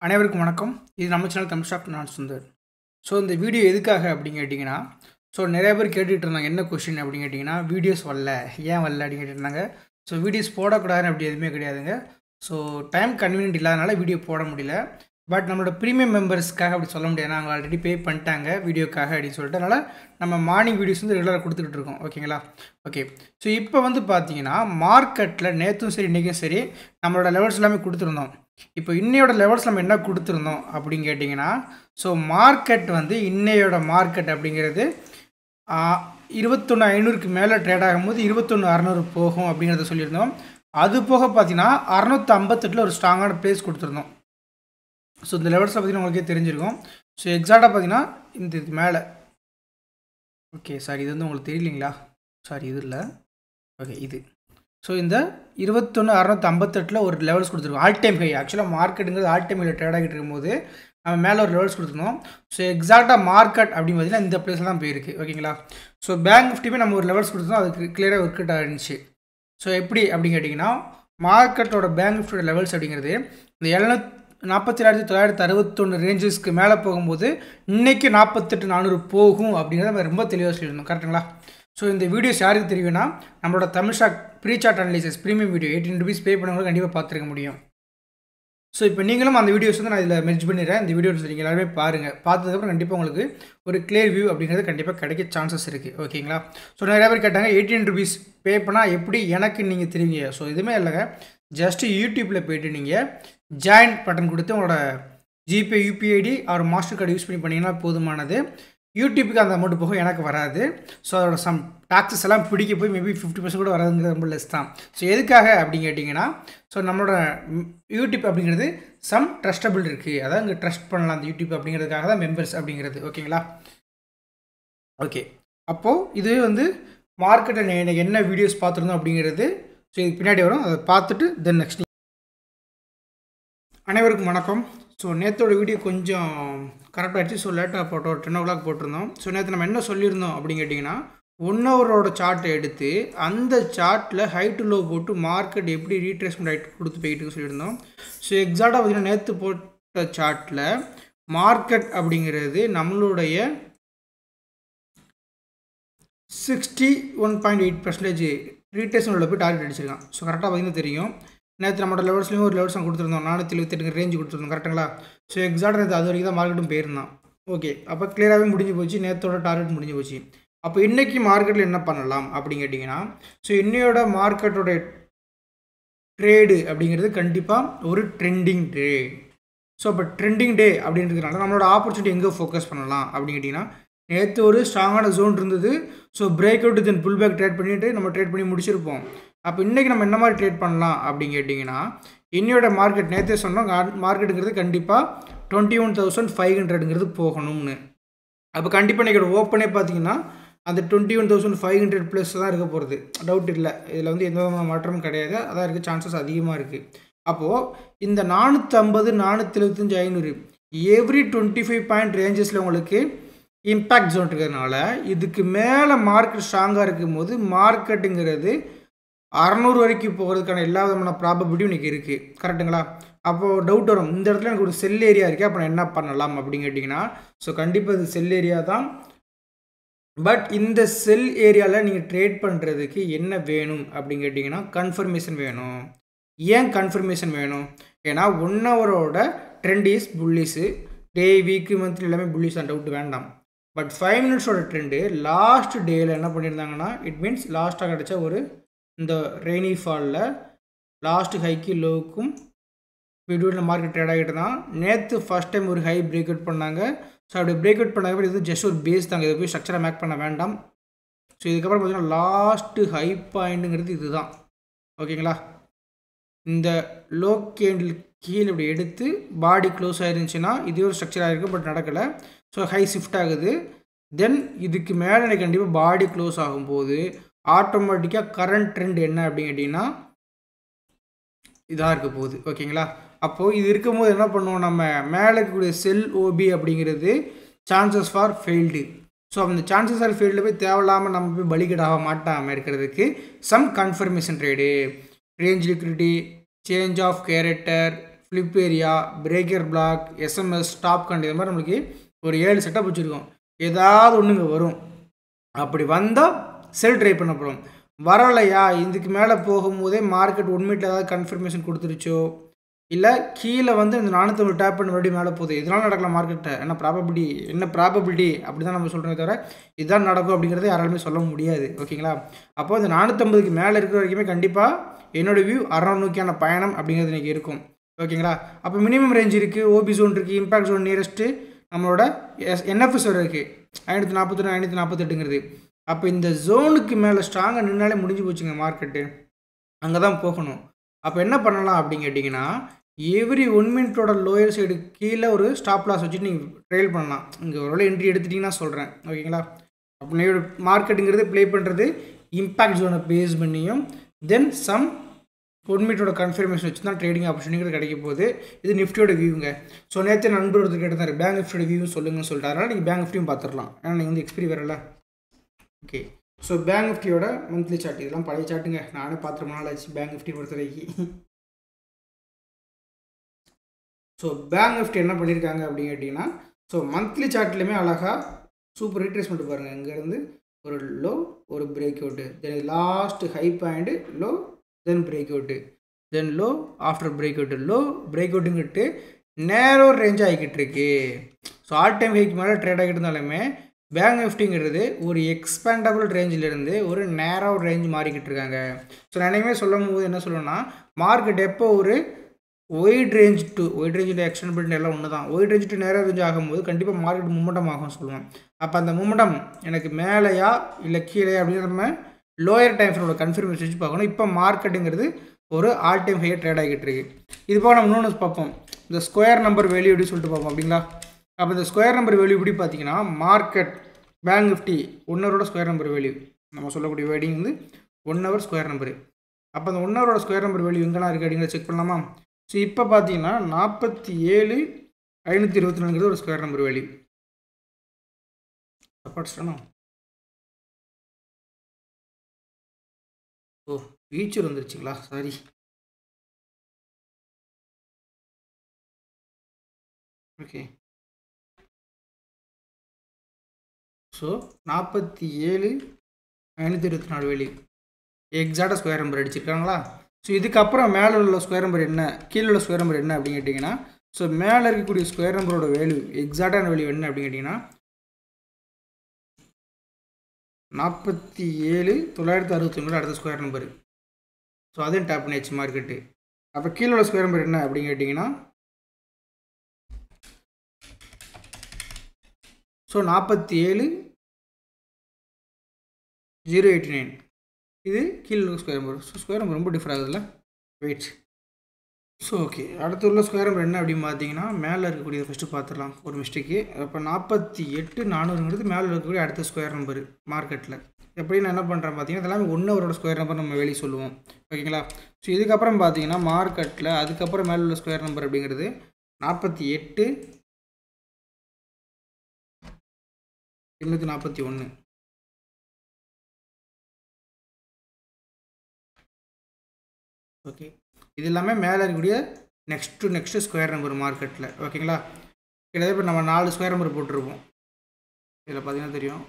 அனைவருக்கும் வணக்கம். இது நம்ம சேனல் தமிழ் ஸ்டாக் நான் சுந்தர். ஸோ இந்த வீடியோ எதுக்காக அப்படின்னு கேட்டிங்கன்னா, நிறைய பேர் கேட்டுட்டு இருந்தாங்க என்ன கொஷின் அப்படின்னு கேட்டிங்கன்னா, வீடியோஸ் வரல ஏன் வரல அப்படின்னு கேட்டுருந்தாங்க. வீடியோஸ் போடக்கூடாதுன்னு அப்படி எதுவுமே கிடையாதுங்க. டைம் கன்வீனியன்ட் இல்லாதனால வீடியோ போட முடியல. பட் நம்மளோட ப்ரீமியம் மெம்பர்ஸ்க்காக அப்படி சொல்ல முடியாது. அவங்க ஆல்ரெடி பே பண்ணிட்டாங்க வீடியோக்காக அப்படின்னு சொல்லிட்டு, அதனால் நம்ம மார்னிங் வீடியோஸ் ரெகுலராக கொடுத்துக்கிட்டு இருக்கோம். ஓகேங்களா? ஓகே. இப்போ பார்த்தீங்கன்னா மார்க்கெட்டில் நேற்றும் சரி இன்றைக்கும் சரி நம்மளோட லெவல்ஸ் எல்லாமே கொடுத்துருந்தோம். இப்போ இன்னையோட லெவல்ஸ் நம்ம என்ன கொடுத்துருந்தோம் அப்படின்னு கேட்டிங்கன்னா, மார்க்கெட் இன்னையோட மார்க்கெட் அப்படிங்கிறது 21,500க்கு மேலே ட்ரேட் ஆகும்போது 21,600 போகும் அப்படிங்கிறத சொல்லியிருந்தோம். அது போக பார்த்தீங்கன்னா 658 ஒரு ஸ்ட்ராங்கான ப்ளேஸ் கொடுத்துருந்தோம். இந்த லெவல்ஸில் பார்த்தீங்கன்னா உங்களுக்கே தெரிஞ்சிருக்கும். எக்ஸாக்டாக பார்த்தீங்கன்னா இந்த இது மேலே, ஓகே சாரி இது உங்களுக்கு தெரியலைங்களா, சாரி இது இல்லை, ஓகே இது. இந்த 21,658 ஒரு லெவல்ஸ் கொடுத்துருக்கோம். All time high. ஆக்சுவலாக மார்க்கெட்டுங்கிறது ஆல் டைம் ஹையில் ட்ரேட் ஆகிட்டு இருக்கும்போது நம்ம மேலே ஒரு லெவல்ஸ் கொடுத்துருந்தோம். எக்ஸாக்டாக மார்க்கெட் அப்படின்னு பார்த்தீங்கன்னா இந்த பிளேஸில் தான் போயிருக்கு. ஓகேங்களா? பேங்க் நிஃப்டியுமே நம்ம ஒரு லெவல்ஸ் கொடுத்துருந்தோம். அதுக்கு கிளியராக ஒர்க் அவுட் ஆகிருந்துச்சு. எப்படி அப்படின்னு கேட்டிங்கன்னா, மார்க்கெட்டோட பேங்க் நிஃப்டியோட லெவல்ஸ் அப்படிங்கிறது இந்த 47,961 ரேஞ்சஸ்க்கு மேலே போகும்போது இன்றைக்கி 48,400 போகும் அப்படிங்கிறத நம்ம ரொம்ப தெளிவாக சொல்லியிருந்தோம். கரெக்டுங்களா? இந்த வீடியோஸ் யாருக்கு தெரியும்னா, நம்மளோட Tamil stock pre chart analysis premium video 18 rupees pay பண்ணவங்களுக்கு கண்டிப்பாக பார்த்துருக்க முடியும். இப்போ நீங்களும் அந்த வீடியோஸ் நான் இதில் மெர்ஜ் பண்ணிடுறேன். இந்த வீடியோஸ் நீங்கள் எல்லாருமே பாருங்கள். பார்த்ததுக்கப்புறம் கண்டிப்பாக உங்களுக்கு ஒரு கிளியர் வியூ அப்படிங்கிறது கண்டிப்பாக கிடைக்க சான்சஸ் இருக்குது. ஓகேங்களா? நிறைய பேர் கேட்டாங்க 18 rupees பே பண்ணால் எப்படி எனக்கு நீங்கள் தெரிவிங்க. எதுவுமே இல்லைங்க. ஜஸ்ட்டு யூடியூப்பில் போய்ட்டு நீங்கள் ஜாயின் பட்டன் கொடுத்து உங்களோட ஜிபே யூபிஐடி ஒரு மாஸ்டர் கார்டு யூஸ் பண்ணிங்கன்னா போதுமானது. யூடியூப்புக்கு அந்த அமௌண்ட் போக எனக்கு வராது. அதோட சம் டாக்ஸஸ் எல்லாம் பிடிக்க போய் மேபி 50% கூட வராதுங்கிறது ரொம்ப லெஸ் தான். எதுக்காக அப்படின்னு கேட்டிங்கன்னா, நம்மளோட யூடியூப் அப்படிங்கிறது சம் ட்ரஸ்டபிள் இருக்குது. அதான் இங்கே ட்ரஸ்ட் பண்ணலாம் அந்த யூடியூப் அப்படிங்கிறதுக்காக தான் மெம்பர்ஸ் அப்படிங்கிறது. ஓகேங்களா? ஓகே. அப்போது இது மார்க்கெட்டில் எனக்கு என்ன வீடியோஸ் பார்த்துருந்தோம் அப்படிங்கிறது இதுக்கு பின்னாடி வரும். அதை பார்த்துட்டு தென் நெக்ஸ்ட். அனைவருக்கும் வணக்கம். நேற்றோட வீடியோ கொஞ்சம் கரெக்டாக ஆகிடுச்சு. லேட்டாக போட்டோம், 10 o'clock போட்டிருந்தோம். நேற்று நம்ம என்ன சொல்லியிருந்தோம் அப்படின்னு கேட்டிங்கன்னா, 1 hour சார்ட்டை எடுத்து அந்த சார்ட்டில் ஹை டு லோ போட்டு மார்க்கெட் எப்படி ரீட்ரேஸ்மெண்ட் ஆகிட்டு கொடுத்து போயிட்டுன்னு சொல்லியிருந்தோம். எக்ஸாக்டாக பார்த்திங்கன்னா நேற்று போட்ட சார்ட்டில் மார்க்கெட் அப்படிங்கிறது நம்மளுடைய 61.8% ரீட்ரேஸ்மெண்ட்டில் போய் டார்கெட் அடிச்சிருக்கான். கரெக்டாக பார்த்திங்கன்னா தெரியும். நேற்று நம்மளோட லெவல்ஸ்லேயும் ஒரு லெவல்ஸ் கொடுத்துருந்தோம். 478 ரேஞ்சு கொடுத்துருந்தோம். கரெக்டுங்களா? எக்ஸாக்டாக நேற்று அது வரைக்கும் தான் மார்க்கெட்டும் போயிருந்தான். ஓகே. அப்போ கிளியராகவே முடிஞ்சு போச்சு. நேற்றோட டார்கெட் முடிஞ்சு போச்சு. அப்போ இன்றைக்கி மார்க்கெட்டில் என்ன பண்ணலாம் அப்படின்னு கேட்டிங்கன்னா, இன்னையோட மார்க்கெட்டோட ட்ரேடு அப்படிங்கிறது கண்டிப்பாக ஒரு ட்ரெண்டிங் டே. அப்போ ட்ரெண்டிங் டே அப்படின்றதுனால நம்மளோட ஆப்பர்ச்சுனிட்டி எங்கே ஃபோக்கஸ் பண்ணலாம் அப்படின்னு கேட்டிங்கன்னா, நேற்று ஒரு ஸ்ட்ராங்கான ஜோன் இருந்தது. Break out then pull back trade பண்ணிவிட்டு நம்ம ட்ரேட் பண்ணி முடிச்சிருப்போம். அப்போ இன்றைக்கி நம்ம என்ன மாதிரி ட்ரேட் பண்ணலாம் அப்படின்னு கேட்டிங்கன்னா, இன்னையோட மார்க்கெட் நேற்றே சொன்னோம் மார்க்கெட்டுங்கிறது கண்டிப்பாக 21,500ங்கிறது போகணும்னு. அப்போ கண்டிப்பாக இன்றைக்கி ஓப்பனே பார்த்தீங்கன்னா அந்த 21,500 ப்ளஸ் தான் இருக்க போகிறது. டவுட் இல்லை. இதில் எந்த விதமான மாற்றமும் கிடையாது. அதான் இருக்குது. சான்சஸ் அதிகமாக இருக்குது. அப்போது இந்த 450, 475, 500 எவ்ரி 25 பாயிண்ட் ரேஞ்சஸில் உங்களுக்கு இம்பேக்ட் ஜோன் இருக்கிறதுனால இதுக்கு மேலே மார்க்கெட் ஸ்ட்ராங்காக இருக்கும்போது மார்க்கெட்டுங்கிறது 600 வரைக்கும் போகிறதுக்கான எல்லா விதமான ப்ராபபிலிட்டியும் இன்றைக்கி இருக்குது. கரெக்டுங்களா? அப்போது டவுட் வரும், இந்த இடத்துல எனக்கு ஒரு செல் ஏரியா இருக்குது, அப்போ நான் என்ன பண்ணலாம் அப்படின்னு கேட்டிங்கன்னா, கண்டிப்பாக இது செல் ஏரியா தான். பட் இந்த செல் ஏரியாவில் நீங்கள் ட்ரேட் பண்ணுறதுக்கு என்ன வேணும் அப்படின்னு கேட்டிங்கன்னா, கன்ஃபர்மேஷன் வேணும். ஏன் கன்ஃபர்மேஷன் வேணும்? ஏன்னா 1 hour trend is bullish. Day, week, monthly எல்லாமே புல்லிஸ் தான், டவுட் வேண்டாம். பட் 5 minutes ட்ரெண்டு லாஸ்ட் டேயில் என்ன பண்ணியிருந்தாங்கன்னா, இட் மீன்ஸ் லாஸ்ட்டாக கிடச்ச ஒரு இந்த ரெய்னி ஃபாலில் லாஸ்ட்டு ஹைக்கு லோவுக்கும் வீடியோவில் மார்க்கெட் ட்ரேட் ஆகிட்டு தான். நேற்று ஃபஸ்ட் டைம் ஒரு ஹை பிரேக் அவுட் பண்ணாங்க. அப்படி பிரேக் அவுட் பண்ணாங்க. இது ஜஸ்ட் ஒரு பேஸ் தாங்க. இதை போய் ஸ்ட்ரக்சராக மேக் பண்ண வேண்டாம். இதுக்கப்புறம் பார்த்தீங்கன்னா லாஸ்ட்டு ஹை பாயிண்ட்டுங்கிறது இது தான். ஓகேங்களா? இந்த லோ கேண்டில் கீழே இப்படி எடுத்து பாடி க்ளோஸ் ஆகிருந்துச்சுன்னா இதே ஒரு ஸ்ட்ரக்சராக இருக்குது. பட் நடக்கலை. ஹை ஷிஃப்ட் ஆகுது. தென் இதுக்கு மேலே எனக்கு கண்டிப்பாக பாடி க்ளோஸ் ஆகும்போது ஆட்டோமேட்டிக்காக கரண்ட் ட்ரெண்ட் என்ன அப்படின்னு கேட்டிங்கன்னா இதாக இருக்க போகுது. ஓகேங்களா? அப்போது இது இருக்கும்போது என்ன பண்ணுவோம், நம்ம மேலே இருக்கக்கூடிய செல் ஓபி அப்படிங்கிறது சான்சஸ் ஃபார் ஃபெயில்டு. அந்த சான்சஸ் ஃபார் ஃபெயில்டு போய் தேவையில்லாமல் நம்ம போய் பலிகடாக மாட்டாமல் இருக்கிறதுக்கு some confirmation trade, range liquidity, change of character, flip area, breaker block, SMS, stop hunt, இது மாதிரி நம்மளுக்கு ஒரு 7 செட்டப் வச்சுருக்கோம். ஏதாவது ஒன்றுங்க வரும். அப்படி வந்தால் செல் ட்ரை பண்ணப்படும். வரலையா, இதுக்கு மேலே போகும்போதே மார்க்கெட் 1 மினிட்ல ஏதாவது கன்ஃபர்மேஷன் கொடுத்துருச்சோ, இல்லை கீழே வந்து இந்த 450 டேப் பண்ண மறுபடியும் மேலே போகுது, இதெல்லாம் நடக்கலாம் மார்க்கெட்டை. என்ன ப்ராபபிலிட்டி அப்படி தான் நம்ம சொல்கிறோமே தவிர இதுதான் நடக்கும் அப்படிங்கிறத யாராலுமே சொல்ல முடியாது. ஓகேங்களா? அப்போ இந்த 450க்கு மேலே இருக்கிற வரைக்குமே கண்டிப்பாக என்னோடய வியூ 600 நோக்கியான பயணம் அப்படிங்கிறது இன்றைக்கி இருக்கும். ஓகேங்களா? அப்போ மினிமம் ரேஞ்ச் இருக்குது, ஓபி ஜோன் இருக்குது, இம்பாக்ட் ஜோன் நியரஸ்ட்டு நம்மளோட என்எஃப்எஸ் வரை இருக்குது 541 548ங்கிறது. அப்போ இந்த ஜோனுக்கு மேலே ஸ்ட்ராங்காக நின்னாலே முடிஞ்சு போச்சுங்க மார்க்கெட்டு. அங்கே தான் போகணும். அப்போ என்ன பண்ணலாம் அப்படின்னு கேட்டிங்கன்னா, எவ்ரி 1 மினிட்டோட லோயர் சைடு கீழே ஒரு ஸ்டாப் லாஸ் வச்சுட்டு நீங்கள் ட்ரெயில் பண்ணலாம். இங்கே ஒரு என்ட்ரி எடுத்துட்டிங்கன்னா சொல்கிறேன். ஓகேங்களா? அப்போ நீங்கள் மார்க்கெட்டுங்கிறது ப்ளே பண்ணுறது இம்பாக்ட் ஜோனை பேஸ் பண்ணியும் தென் சம் 1 மினிட்டோட கன்ஃபர்மேஷன் வச்சு தான் ட்ரேடிங் ஆப்பர்ச்சுனிட்டி கிடைக்க போகுது. இது நிஃப்டியோட வியூங்க. ஸோ நேற்று நண்பர் ஒருத்தர் கேட்டார் பேங்க் நிஃப்டியோட வியூ சொல்லுங்கன்னு சொல்லிட்டு. அதனால் நீங்கள் பேங்க் நிஃப்டியும் பார்த்துடலாம். ஏன்னா நீங்கள் வந்து எக்ஸ்பீரி வரல. ஓகே, ஸோ பேங்க் நிஃப்டியோட மந்த்லி சார்ட், இதெல்லாம் பழைய சார்ட்டுங்க, நானே பார்த்து நாள் ஆச்சு பேங்க் நிஃப்டி பொறுத்தவரைக்கும். ஸோ பேங்க் நிஃப்டி என்ன பண்ணியிருக்காங்க அப்படின்னு கேட்டிங்கன்னா, ஸோ மந்த்லி சார்ட்லேயுமே அழகாக சூப்பர் ரீட்ரேஸ்மெண்ட் பாருங்கள். இங்கேருந்து ஒரு லோ, ஒரு break out, then last high point low, then break out, then low, after break out low, break அவுட்டுங்கிட்டு நேரோ ரேஞ்ச் ஆகிக்கிட்டு இருக்கு. ஸோ ஆல் டைம் ஹைக்கு மேலே ட்ரேட் ஆகிட்டு இருந்தாலுமே பேங்க் நிஃப்டிங்கிறது ஒரு எக்ஸ்பேண்டபிள் ரேஞ்சிலிருந்து ஒரு நேரோ ரேஞ்ச் மாறிக்கிட்டு இருக்காங்க. ஸோ நான் என்னைக்குமே சொல்லும் போது என்ன சொல்லணும்னா, மார்க்கெட் எப்போ ஒரு ஒயிட் ரேஞ்ச் டு எக்ஸ்டென்ட் எல்லாம் ஒன்று தான், ஒயிட் ரேஞ்ச் டு நேரோ ரேஞ்ச் ஆகும்போது கண்டிப்பாக மார்க்கெட் மூமெண்டம் ஆகும் சொல்லுவேன். அப்போ அந்த மூமெண்டம் எனக்கு மேலேயா இல்லை கீழே அப்படின்னு நம்ம லோயர் டைம் ஃப்ரேமோட கன்ஃபர்மேஷன் வச்சு பார்க்கணும். இப்போ மார்க்கெட்டுங்கிறது ஒரு ஆல் டைம் ஹையாக ட்ரேட் ஆகிட்டு இருக்கு. இது போக நம்ம இன்னொன்று பார்ப்போம், இந்த ஸ்கொயர் நம்பர் வேல்யூ எப்படி சொல்லிட்டு பார்ப்போம் அப்படிங்களா. அப்போ இந்த ஸ்கொயர் நம்பர் வேல்யூ எப்படி பார்த்தீங்கன்னா, மார்க்கெட் பேங்க் நிஃப்டி 1 ஹவரோட ஸ்கொயர் நம்பர் வேல்யூ, நம்ம சொல்லக்கூடிய வேர்டிங் வந்து 1 ஹவர் ஸ்கொயர் நம்பரு. அப்போ அந்த 1 ஹவரோட ஸ்கொயர் நம்பர் வேல்யூ எங்கெல்லாம் இருக்குது அப்படிங்கிறத செக் பண்ணலாமா. ஸோ இப்போ பார்த்தீங்கன்னா 47,524ங்கிறது ஒரு ஸ்கொயர் நம்பர் வேல்யூ. படிச்சிட்டோம். ஓ, ஃபியூச்சர் வந்துருச்சுங்களா, சாரி. ஓகே, ஸோ 47,524 வேல்யூ எக்ஸாக்டாக ஸ்கொயர் நம்பர் அடிச்சிருக்காங்களா. ஸோ இதுக்கப்புறம் மேலே உள்ள ஸ்கொயர் நம்பர் என்ன, கீழே உள்ள ஸ்கொயர் நம்பர் என்ன அப்படின்னு கேட்டிங்கன்னா, ஸோ மேலே இருக்கக்கூடிய ஸ்கொயர் நம்பரோட வேல்யூ எக்ஸாக்டான வேல்யூ என்ன அப்படின்னு கேட்டிங்கன்னா 47,961 அடுத்த ஸ்கொயர் நம்பரு. ஸோ அதையும் டேப் பண்ணியாச்சு மார்க்கெட்டு. அப்போ கீழே உள்ள ஸ்கொயர் நம்பர் என்ன அப்படின்னு கேட்டிங்கன்னா, ஸோ 47,089 இது கீழே உள்ள square number. So square number ரொம்ப டிஃபர் ஆகுதுல்ல, வெயிட். ஸோ ஓகே, அடுத்து உள்ள ஸ்கொயர் நம்பர் என்ன அப்படின்னு பார்த்தீங்கன்னா, மேலே இருக்கக்கூடியதை ஃபஸ்ட்டு பார்த்துடலாம், ஒரு மிஸ்டேக்கு. அப்போ 48,400ங்கிறது மேலே இருக்கக்கூடிய அடுத்த ஸ்கொயர் நம்பரு மார்க்கெட்டில். எப்படி நான் என்ன பண்ணுறேன் பார்த்தீங்கன்னா, இதெல்லாம் 1 ஹவரோட ஸ்கொயர் நம்பர் நம்ம வெளியே சொல்லுவோம். ஓகேங்களா. ஸோ இதுக்கப்புறம் பார்த்தீங்கன்னா மார்க்கெட்டில் அதுக்கப்புறம் மேலே உள்ள ஸ்கொயர் நம்பர் அப்படிங்கிறது 48,841. ஓகே, இது எல்லாமே மேலே இருக்கக்கூடிய நெக்ஸ்ட்டு ஸ்கொயர் நம்பர் மார்க்கெட்டில். ஓகேங்களா. கிட்டத்தட்ட இப்போ நம்ம 4 ஸ்கொயர் நம்பர் போட்டிருப்போம். இதில் பார்த்தீங்கன்னா தெரியும்,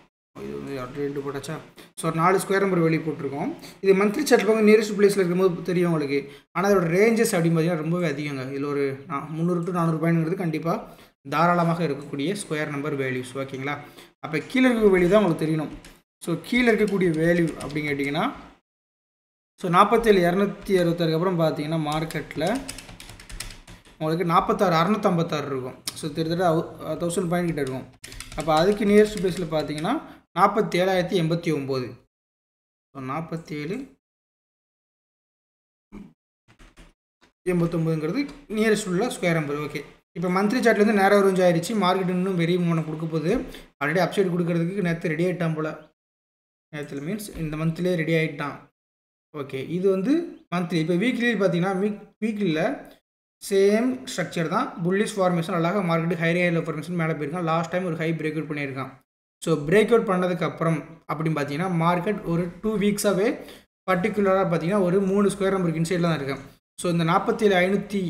இது வந்து 2 போட்டாச்சா. ஸோ 4 ஸ்கொயர் நம்பர் வெளியே போட்டிருக்கோம். இது மந்த்லி சார்ட் போங்க நியரஸ்ட் பிளேஸில் இருக்கும்போது தெரியும் உங்களுக்கு. ஆனால் அதோட ரேஞ்சஸ் அப்படின்னு பார்த்தீங்கன்னா ரொம்பவே அதிகங்க. இதில் ஒரு 300 to 400 பாயிண்ட்ங்கிறது கண்டிப்பாக தாராளமாக இருக்கக்கூடிய ஸ்கொயர் நம்பர் வேல்யூஸ். ஓகேங்களா. அப்போ கீழே இருக்கக்கூடிய வேல்யூ தான் உங்களுக்கு தெரியணும். ஸோ கீழே இருக்கக்கூடிய வேல்யூ அப்படின்னு கேட்டிங்கன்னா, ஸோ 47,266 அப்புறம் பார்த்தீங்கன்னா மார்க்கெட்டில் உங்களுக்கு 46,656 இருக்கும். ஸோ கிட்டத்தட்ட 1000 பாயிண்ட் கிட்ட இருக்கும். அப்போ அதுக்கு நியரஸ்ட் பிளேஸில் பார்த்தீங்கன்னா 47,089. ஸோ 47,089ங்கிறது நியரஸ்ட் உள்ள ஸ்கொயர் நம்பர். ஓகே, இப்போ மந்த்லி சார்ட்லேருந்து நேரம் ரேஞ்ச் ஆயிடுச்சு. மார்க்கெட் இன்னும் பெரிய மூமெண்ட் கொடுக்க போகுது. ஆல்ரெடி அப்சைட் கொடுக்கறதுக்கு நேற்று ரெடி ஆகிட்டான் போல். நேற்று மீன்ஸ் இந்த மந்த்லேயே ரெடி ஆகிட்டான். ஓகே, இது வந்து மந்த்லி. இப்போ வீக்லி பார்த்தீங்கன்னா வீக்லியில் சேம் ஸ்ட்ரக்சர் தான். புல்லிஷ் ஃபார்மேஷன் அழகாக மார்க்கெட்டு ஹையில் ஃபார்மேஷன் மேலே போயிருக்கான். லாஸ்ட் டைம் ஒரு ஹை பிரேக் அவுட் பண்ணியிருக்கான். ஸோ பிரேக் அவுட் பண்ணதுக்கப்புறம் அப்படின்னு பார்த்தீங்கன்னா மார்க்கெட் ஒரு 2 வீக்ஸாகவே பர்டிகுலராக பார்த்தீங்கன்னா ஒரு 3 ஸ்கொயர் நம்பருக்கு இன்சைடில் தான் இருக்கேன். ஸோ இந்த 47,500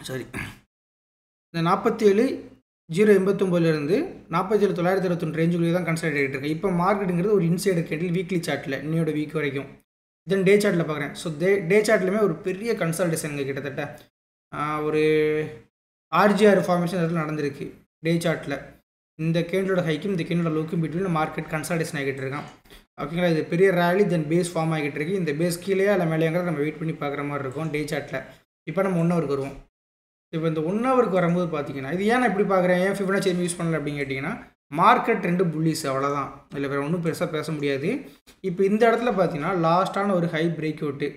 சாரி, இந்த 47,089லேருந்து 47,921 ரேஞ்சுக்குள்ளே தான் கன்சிடர் ஆகிட்டு இருக்கு. இப்போ மார்க்கெட்டுங்கிறது ஒரு இன்சைடர் கேண்டில் வீக்லி சார்ட்டில் இன்னையோட வீக் வரைக்கும். தென் டே சார்ட்டில் பார்க்குறேன். ஸோ டே சார்ட்லையுமே ஒரு பெரிய கன்சால்டேஷனுங்க கிட்டத்தட்ட ஒரு ஆர்ஜிஆர் ஃபார்மேஷன் இடத்துல நடந்திருக்கு. டே சார்ட்டில் இந்த கேண்டலோட ஹைக்கும் இந்த கேண்டலோட லோக்கும் பிட்வீன் மார்க்கெட் கன்சால்டேஷன் ஆகிட்டு இருக்கான். ஓகேங்களா, இது பெரிய ரேலி தென் பேஸ் ஃபார்ம் ஆகிட்டு இருக்கு. இந்த பேஸ் கீழே இல்லை மேலேங்கிறத நம்ம வெயிட் பண்ணி பார்க்குற மாதிரி இருக்கும் டே சார்ட்டில். இப்போ நம்ம 1 ஹவருக்கு வருவோம். இப்போ இந்த 1 ஹவருக்கு வரும்போது பார்த்தீங்கன்னா இது ஏன் நான் எப்படி பார்க்குறேன், ஏன் ஃபிபனாச்சி யூஸ் பண்ணல அப்படின்னு கேட்டிங்கன்னா மார்க்கெட் 2 புல்லிஸ் அவ்வளோதான், இல்லை வேறு ஒன்றும் பெருசாக பேச முடியாது. இப்போ இந்த இடத்துல பார்த்தீங்கன்னா லாஸ்ட்டான ஒரு ஹை பிரேக் அவுட்டு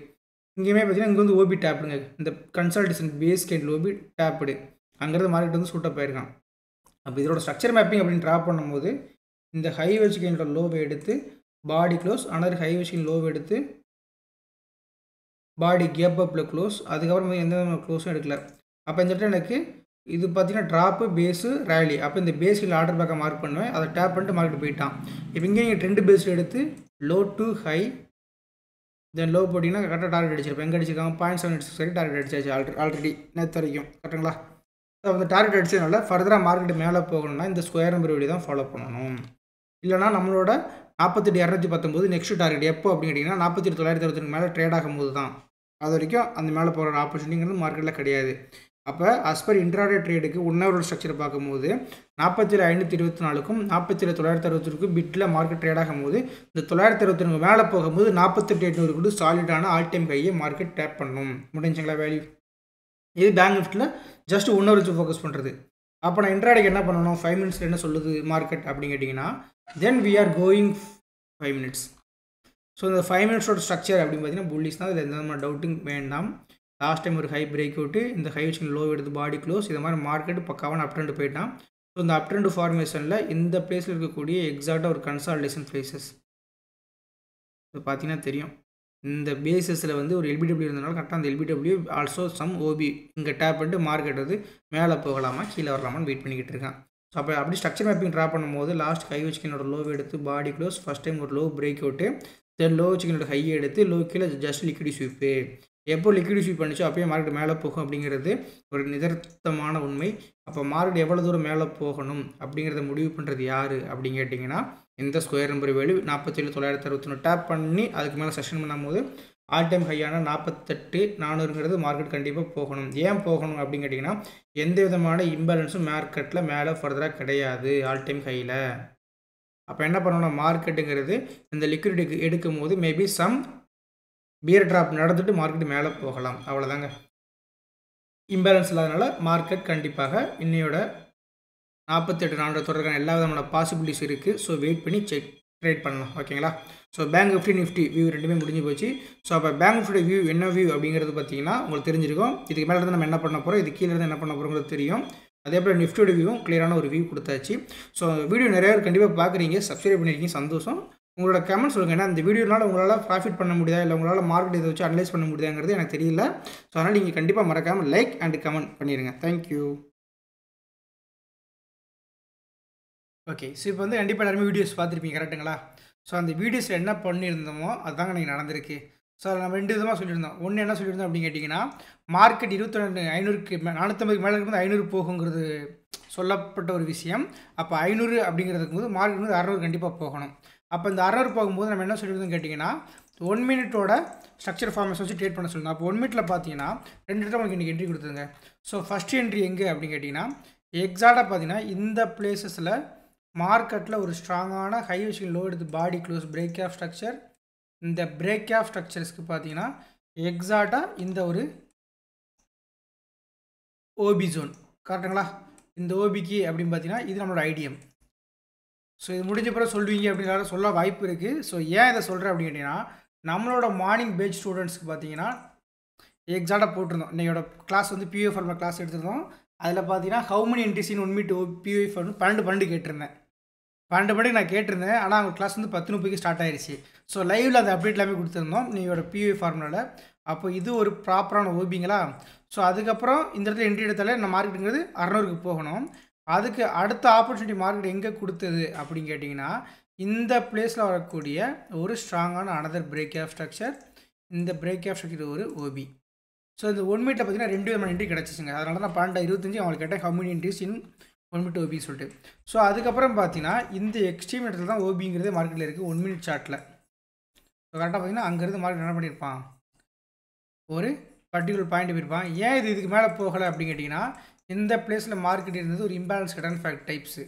இங்கேயுமே பார்த்தீங்கன்னா இங்கே வந்து ஓபி டேப்புங்க. இந்த கன்சல்டேஷன் பேஸ் கேண்டில் ஓபி டேப்புடு அங்கேருந்து மார்க்கெட் வந்து சூட்டப் ஆயிருக்கான். அப்போ இதோட ஸ்ட்ரக்சர் மேப்பிங் அப்படின்னு ட்ரா பண்ணும்போது இந்த ஹை வச்சு கேண்டோட லோவை எடுத்து பாடி க்ளோஸ், அனதர் ஹை வச்சு லோவை எடுத்து பாடி கேப் அப்பில் க்ளோஸ், அதுக்கப்புறம் எந்த க்ளோஸும் எடுக்கல. அப்போ இந்த இடத்துல எனக்கு இது பார்த்தீங்கன்னா ட்ராப்பு பேஸு ரேலி. அப்போ இந்த பேஸில் ஆர்டர் பேக்கை மார்க் பண்ணுவேன், அதை டேப் பண்ணிட்டு மார்க்கெட் போயிட்டான். இப்போ இங்கே நீங்கள் ட்ரெண்டு பேஸில் எடுத்து low to high then low போட்டிங்கன்னா கரெக்டாக டார்கெட் அடிச்சிருப்பேன். எங்கே அடிச்சிருக்காங்க 0.76 வரைக்கும் டார்கெட் அடிச்சாச்சு ஆல்ரெடி நேற்று வரைக்கும், கரெக்டுங்களா? ஸோ அந்த டார்கெட் அடிச்சதுனால ஃபர்தராக மார்க்கெட் மேலே போகணும்னா இந்த ஸ்கொயர் நம்பர் வழி தான் ஃபாலோ பண்ணணும். இல்லைனா நம்மளோட 48,219 நெக்ஸ்ட் டார்கெட் எப்போ அப்படின்னு கேட்டிங்கன்னா 48,920 மேலே ட்ரேட் ஆகும்போது தான். அது வரைக்கும் அந்த மேலே போகிற ஆப்பர்ச்சுனிட்டிங்கிறது மார்க்கெட்டில் கிடையாது. அப்போ அஸ்பர் இன்ட்ராடே ட்ரேடுக்கு 1 ஹவர் ஸ்ட்ரக்சர் பார்க்கும்போது 47,524க்கும் 47,960க்கும் பிட்டில் மார்க்கெட் ட்ரேட் ஆகும்போது இந்த 962 மேலே போகும்போது 48,800 கூட சாலிடான ஆல் டைம் கையை மார்க்கெட் டேப் பண்ணணும். முடிஞ்சுங்களா வேல்யூ? இது பேங்க் நிஃப்டியில் ஜஸ்ட் 1 ஹவர் வச்சு ஃபோக்கஸ் பண்ணுறது. அப்போ நான் இன்ட்ராடேக்கு என்ன பண்ணணும், 5 மினிட்ஸில் என்ன சொல்லுது மார்க்கெட் அப்படின்னு கேட்டிங்கன்னா then we are going 5 minutes. So இந்த 5 மினிட்ஸோட ஸ்ட்ரக்சர் அப்படின்னு பார்த்தீங்கன்னா புல்லிஸ் தான், இதில் எந்த மாதிரி டவுட்டிங் வேண்டாம். லாஸ்ட் டைம் ஒரு ஹை பிரேக் அவுட்டு, இந்த ஹை வச்சு லோ எடுத்து பாடி க்ளோஸ், இது மாதிரி மார்க்கெட் பக்காவான அப் ட்ரெண்ட் போயிட்டான். ஸோ இந்த அப் ட்ரெண்ட் ஃபார்மேஷனில் இந்த பிளேஸில் இருக்கக்கூடிய எக்ஸாக்டாக ஒரு கன்சால்டேஷன் பிளேசஸ் இப்போ பார்த்தீங்கன்னா தெரியும். இந்த பேசஸில் வந்து ஒரு எல்பிடபிள்யூ இருந்தனால கரெக்டாக அந்த எல்பிடபிள்யூ ஆல்சோ சம் ஓபி இங்கே டேப் பண்ணிட்டு மார்க்கெட் வந்து மேலே போகலாமா கீழே வரலாமான்னு வெயிட் பண்ணிக்கிட்டு இருக்கான். ஸோ அப்போ அப்படி ஸ்ட்ரக்சர் மேப்பிங் ட்ரா பண்ணும்போது லாஸ்ட் ஹை வச்சுக்கினோட லோ எடுத்து பாடி க்ளோஸ், ஃபஸ்ட் டைம் ஒரு low break out, then low வச்சுக்கினோட ஹை எடுத்து லோ கீழே ஜஸ்ட் லிக்விடி ஸ்வீப்பு. எப்போ லிக்விடி ஸ்வீப் பண்ணிச்சோ அப்போயே மார்க்கெட் மேலே போகும் அப்படிங்கிறது ஒரு நிதர்த்தமான உண்மை. அப்போ மார்க்கெட் எவ்வளோ தூரம் மேலே போகணும் அப்படிங்கிறத முடிவு பண்ணுறது யார் அப்படின்னு கேட்டிங்கன்னா இந்த ஸ்கொயர் நம்பர் வேல்யூ 47,961 டேப் பண்ணி அதுக்கு மேலே செஷன் பண்ணும்போது ஆல் டைம் ஹையான 48,400ங்கிறது மார்க்கெட் கண்டிப்பாக போகணும். ஏன் போகணும் அப்படின்னு கேட்டிங்கன்னா எந்த விதமான இம்பேலன்ஸும் மார்க்கெட்டில் மேலே ஃபர்தராக கிடையாது ஆல் டைம் ஹையில். அப்போ என்ன பண்ணணும், மார்க்கெட்டுங்கிறது இந்த லிக்விடிட்டி எடுக்கும் போது மேபி சம் பியர் ட்ராப் நடந்துட்டு மார்க்கெட் மேலே போகலாம், அவ்வளோதாங்க. இம்பேலன்ஸ் இல்லாதனால மார்க்கெட் கண்டிப்பாக இன்னையோட 48,400 தொடர்கான எல்லா விதமான பாசிபிலிட்டிஸ் இருக்குது. ஸோ வெயிட் பண்ணி ட்ரேட் பண்ணலாம், ஓகேங்களா? ஸோ பேங்க் நிஃப்டி வியூ ரெண்டுமே முடிஞ்சு போச்சு. ஸோ அப்போ பேங்க் நிஃப்டி வியூ என்ன வியூ அப்படிங்கிறது பார்த்தீங்கன்னா உங்களுக்கு தெரிஞ்சிருக்கும். இதுக்கு மேலே இருந்து நம்ம என்ன பண்ண போகிறோம், இது கீழே இருந்து என்ன பண்ண போகிறோங்கிறது தெரியும். அதே போல் நிஃப்டியோட வியூவும் கிளியரான ஒரு வியூ கொடுத்தாச்சு. ஸோ வீடியோ நிறைய பேர் கண்டிப்பாக பார்க்குறீங்க, சப்ஸ்கிரைப் பண்ணியிருக்கீங்க, சந்தோஷம். உங்களோட கமெண்ட் சொல்லுங்கள். ஏன்னா இந்த வீடியோனால உங்களால் ப்ராஃபிட் பண்ண முடியுதா இல்லை உங்களால் மார்க்கெட் இதை வச்சு அனலைஸ் பண்ண முடியாங்கிறது எனக்கு தெரியல. ஸோ அதனால் நீங்கள் கண்டிப்பாக மறக்காமல் லைக் அண்ட் கமெண்ட் பண்ணிடுங்க. தேங்க்யூ. ஓகே, ஸோ இப்போ வந்து கண்டிப்பாக எல்லாருமே வீடியோஸ் பார்த்துருப்பீங்க, கரெக்டுங்களா? ஸோ அந்த வீடியோஸில் என்ன பண்ணியிருந்தோமோ அதுதாங்க நீங்கள் நடந்திருக்கு. ஸோ நம்ம 2 விதமாக சொல்லியிருந்தோம். ஒன்று என்ன சொல்லியிருந்தோம் அப்படின்னு கேட்டிங்கன்னா மார்க்கெட் 22,500க்கு 450க்கு மேலே இருக்கும்போது 500 போகுங்கிறது சொல்லப்பட்ட ஒரு விஷயம். அப்போ 500 அப்படிங்கிறதுக்கு போது மார்க்கெட் வந்து 600 கண்டிப்பாக போகணும். அப்போ இந்த 600 போகும்போது நம்ம என்ன சொல்லியிருந்தோம் கேட்டிங்கன்னா 1 மினிட்டோட ஸ்ட்ரக்சர் ஃபார்மேஷன் வச்சு ட்ரேட் பண்ண சொல்லியிருந்தோம். அப்போ 1 மினிட்டில் பார்த்தீங்கன்னா 2 இடத்துல உங்களுக்கு இன்றைக்கி என்ட்ரி கொடுத்துருங்க. ஸோ ஃபஸ்ட் என்ட்ரி எங்கே அப்படின்னு கேட்டிங்கன்னா எக்ஸாக்டாக பார்த்தீங்கன்னா இந்த பிளேசஸில் மார்க்கெட்டில் ஒரு ஸ்ட்ராங்கான ஹை விஷயம் லோ எடுத்து body close break of structure. இந்த பிரேக் ஆஃப் ஸ்ட்ரக்சர்ஸ்க்கு பார்த்தீங்கன்னா எக்ஸாக்டாக இந்த ஒரு ஓபி ஜோன், கரெக்டுங்களா? இந்த ஓபிக்கு அப்படின்னு பார்த்தீங்கன்னா இது நம்மளோட ஐடிஎம். ஸோ இது முடிஞ்ச பிறகு சொல்லுவீங்க அப்படிங்கிற சொல்ல வாய்ப்பு இருக்குது. ஸோ ஏன் இதை சொல்கிறேன் அப்படின்னு கேட்டிங்கன்னா நம்மளோட மார்னிங் பேட்ச் ஸ்டூடெண்ட்ஸ்க்கு பார்த்தீங்கன்னா எக்ஸாக்டாக போட்டிருந்தோம். இன்றையோட கிளாஸ் வந்து பியூஎஃப் ஃபார்மில் கிளாஸ் எடுத்திருந்தோம். அதில் பார்த்தீங்கன்னா how many entries in 1 minute PUF form 12 கேட்டிருந்தேன். 12 மணிக்கு நான் கேட்டிருந்தேன். ஆனால் அவங்க கிளாஸ் வந்து 10:30க்கு ஸ்டார்ட் ஆயிடுச்சு. ஸோ லைவில் அந்த அப்டேட் எல்லாமே கொடுத்துருந்தோம் நீங்களோட பியூஎஃப் ஃபார்முலாவில். அப்போ இது ஒரு ப்ராப்பரான ஓபிங்களா? ஸோ அதுக்கப்புறம் இந்த இடத்துல என்ட்ரி எடுத்தாலே நம்ம மார்க்கெட்டுங்கிறது 600க்கு போகணும். அதுக்கு அடுத்த ஆப்பர்ச்சுனிட்டி மார்க்கெட் எங்கே கொடுத்தது அப்படின்னு கேட்டிங்கன்னா இந்த பிளேஸில் வரக்கூடிய ஒரு ஸ்ட்ராங்கான அனதர் பிரேக் ஆஃப் ஸ்ட்ரக்சர். இந்த பிரேக் ஆஃப் ஸ்ட்ரக்சர் ஒரு ஓபி. ஸோ இந்த 1 மினிட்ல பார்த்தீங்கன்னா 2 விதமான என்ட்ரி கிடச்சிச்சுங்க. அதனால நான் 12:25 அவங்களுக்கு கேட்டேன் how many entries in 1 minute OB சொல்லிட்டு. ஸோ அதுக்கப்புறம் பார்த்தீங்கன்னா இந்த எக்ஸ்ட்ரீம் இடத்துல தான் ஓபிங்கிறது மார்க்கெட்டில் இருக்குது 1 மினிட் சார்ட்டில். ஸோ கரெக்டாக பார்த்தீங்கன்னா அங்கேருந்து மார்க்கெட் என்ன பண்ணியிருப்பான், ஒரு பர்டிகுலர் பாயிண்ட் போயிருப்பான். ஏன் இதுக்கு மேலே போகலை அப்படின்னு கேட்டிங்கன்னா இந்த பிளேஸில் மார்க்கெட் இருந்தது ஒரு இம்பேலன்ஸ் கடன் ஃபேக்ட் டைப்ஸு.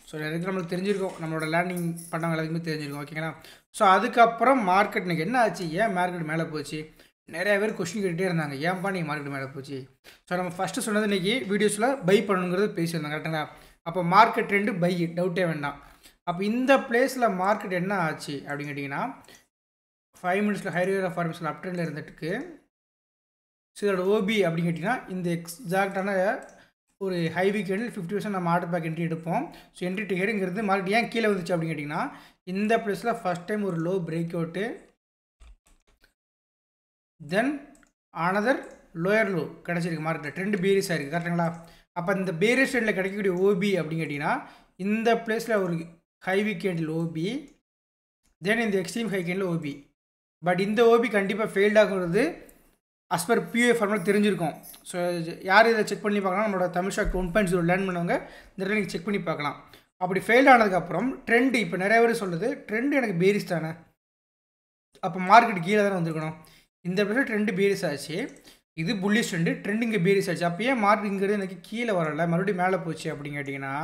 ஸோ எனக்கு நம்மளுக்கு தெரிஞ்சிருக்கும், நம்மளோட லேர்னிங் பண்ணவங்க எல்லாத்துக்குமே தெரிஞ்சிருக்கும். ஓகேங்களா. ஸோ அதுக்கப்புறம் மார்க்கெட் இன்றைக்கி என்ன ஆச்சு, ஏன் மார்க்கெட் மேலே போச்சு, நிறைய பேர் கொஸ்டின் கேட்டுகிட்டே இருந்தாங்க, ஏன்பா நீங்கள் மார்க்கெட் மேலே போச்சு. ஸோ நம்ம ஃபஸ்ட்டு சொன்னது இன்றைக்கி வீடியோஸில் பை பண்ணணுங்கிறது பேசியிருந்தோம் கரெக்டுங்களா. அப்போ மார்க்கெட் ட்ரெண்டு பை, டவுட்டே வேண்டாம். அப்போ இந்த பிளேஸில் மார்க்கெட் என்ன ஆச்சு அப்படின்னு கேட்டிங்கன்னா 5 மினிட்ஸில் ஹையர் ஆஃப் ஃபார்மேஷன் அப் ட்ரெண்டில் இருந்துட்டுருக்கு. ஸோ இதோட ஓபி அப்படின்னு கேட்டிங்கன்னா இந்த எக்ஸாக்டான ஒரு ஹை வீக் எண்டில் 50% நம்ம ஆர்டர் பேக் என்ட்ரி எடுப்போம். ஸோ என்ட்ரி டிக்கெட்டுங்கிறது மார்க்கெட் ஏன் கீழே வந்துச்சு அப்படின்னு கேட்டிங்கன்னா இந்த பிளேஸில் ஃபஸ்ட் டைம் ஒரு low break out, then another lower low கிடச்சிருக்கு மார்க்கெட்டில், ட்ரெண்டு பேரிஸாக இருக்குது கரெக்டுங்களா. அப்போ இந்த பேரிஸ் ட்ரெண்டில் கிடைக்கக்கூடிய ஓபி அப்படின்னு கேட்டிங்கன்னா இந்த பிளேஸில் ஒரு ஹை வீக் எண்டில் ஓபி, தென் இந்த extreme high candle OB. But இந்த ஓபி கண்டிப்பாக ஃபெயில்ட் ஆகுறது அஸ் பர் பியூஏ ஃபார்முலா தெரிஞ்சிருக்கும். ஸோ யார் இதை செக் பண்ணி பார்க்கலாம், நம்மளோட தமிழ் ஸ்டாக் 1.0 லேர்ன் பண்ணவங்க இந்த இடத்துல நீங்கள் செக் பண்ணி பார்க்கலாம். அப்படி ஃபெயில் ஆனதுக்கப்புறம் ட்ரெண்டு, இப்போ நிறைய பேர் சொல்லுது ட்ரெண்டு எனக்கு பேரிஸ் தானே, அப்போ மார்க்கெட் கீழே தானே வந்திருக்கணும். இந்த இடத்துல ட்ரெண்டு பேரிஸ் ஆச்சு, இது புல்லிஷ் ட்ரெண்டு இங்கே பேரிஸ் ஆச்சு. அப்போ ஏன் மார்க்கெட்டுங்கிறது எனக்கு கீழே வரலை, மறுபடியும் மேலே போச்சு அப்படின்னு கேட்டிங்கன்னா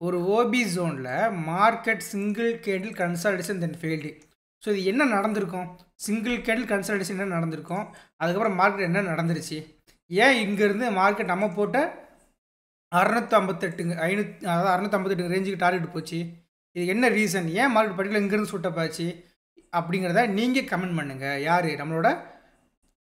ஒரு ஓபி ஜோனில் மார்க்கெட் சிங்கிள் கேண்டில் கன்சாலிடேஷன் தென் ஃபெயில்டு. ஸோ இது என்ன நடந்திருக்கும், சிங்கிள் கேண்டில் கன்சாலிடேஷன் என்ன நடந்திருக்கும், அதுக்கப்புறம் மார்க்கெட் என்ன நடந்துருச்சு, ஏன் இங்கேருந்து மார்க்கெட் நம்ம போட்ட 658 அதாவது 658 ரேஞ்சுக்கு டார்கெட் போச்சு, இது என்ன ரீசன், ஏன் மார்க்கெட் பர்டிகுலர் இங்கேருந்து சுட்டப்பாச்சு அப்படிங்கிறத நீங்கள் கமெண்ட் பண்ணுங்கள். யார் நம்மளோட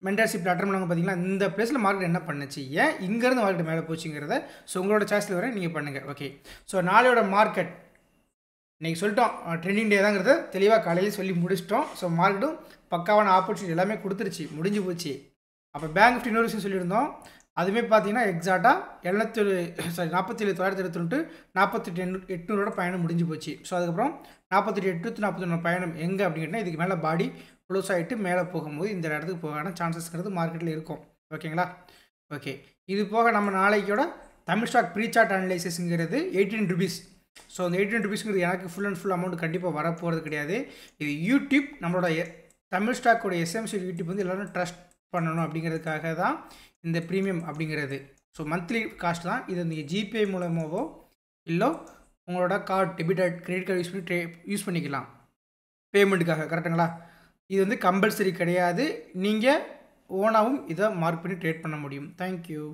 மென்டர்ஷிப் அட்டன் பண்ணுவாங்க பார்த்தீங்களா, இந்த பிளேஸில் மார்க்கெட் என்ன பண்ணுச்சு, ஏன் இங்கேருந்து மார்க்கெட் மேலே போச்சுங்கிறத ஸோ உங்களோட சாய்ஸில் வர நீங்கள் பண்ணுங்கள். ஓகே. ஸோ நாளையோட மார்க்கெட் இன்றைக்கி சொல்லிட்டோம், ட்ரெண்டிங் டே தாங்கிறத தெளிவாக காலையிலே சொல்லி முடிச்சிட்டோம். ஸோ மார்க்கெட்டும் பக்காவான ஆப்பர்ச்சுனிட்டி எல்லாமே கொடுத்துருச்சு, முடிஞ்சு போச்சு. அப்போ பேங்க் நிஃப்டி இன்னொரு விஷயம் சொல்லியிருந்தோம், அதுவுமே பார்த்தீங்கன்னா எக்ஸாக்டாக 47,922 48,800 பயணம் முடிஞ்சு போச்சு. ஸோ அதுக்கப்புறம் 48,841 பயணம் எங்கே அப்படின்னா இதுக்கு மேலே பாடி க்ளோஸ் ஆகிட்டு மேலே போகும்போது இந்த இடத்துக்கு போகான சான்சஸ்ங்கிறது மார்க்கெட்டில் இருக்கும். ஓகேங்களா. ஓகே. இது போக நம்ம நாளைக்கோட தமிழ் ஸ்டாக் ப்ரீ சார்ட் அனலைசிஸ்ங்கிறது 18 rupees. ஸோ அந்த 18 rupeesங்கிறது எனக்கு ஃபுல் அண்ட் ஃபுல் அமௌண்ட் கண்டிப்பாக வரப்போகிறது கிடையாது. இது யூடியூப் நம்மளோட தமிழ் ஸ்டாக்கோட எஸ்எம்சி யூடியூப் வந்து எல்லோரும் ட்ரஸ்ட் பண்ணணும் அப்படிங்கிறதுக்காக தான் இந்த ப்ரீமியம் அப்படிங்கிறது. ஸோ மந்த்லி காஸ்ட் தான். இது நீங்கள் ஜிபே மூலமாகவோ இல்லை உங்களோட card debit credit card use பண்ணிக்கலாம் பேமெண்ட்டுக்காக. கரெக்டுங்களா. இது வந்து கம்பல்சரி கிடையாது, நீங்கள் ஓனாகவும் இதை மார்க் பண்ணி ட்ரேட் பண்ண முடியும். தேங்க்யூ.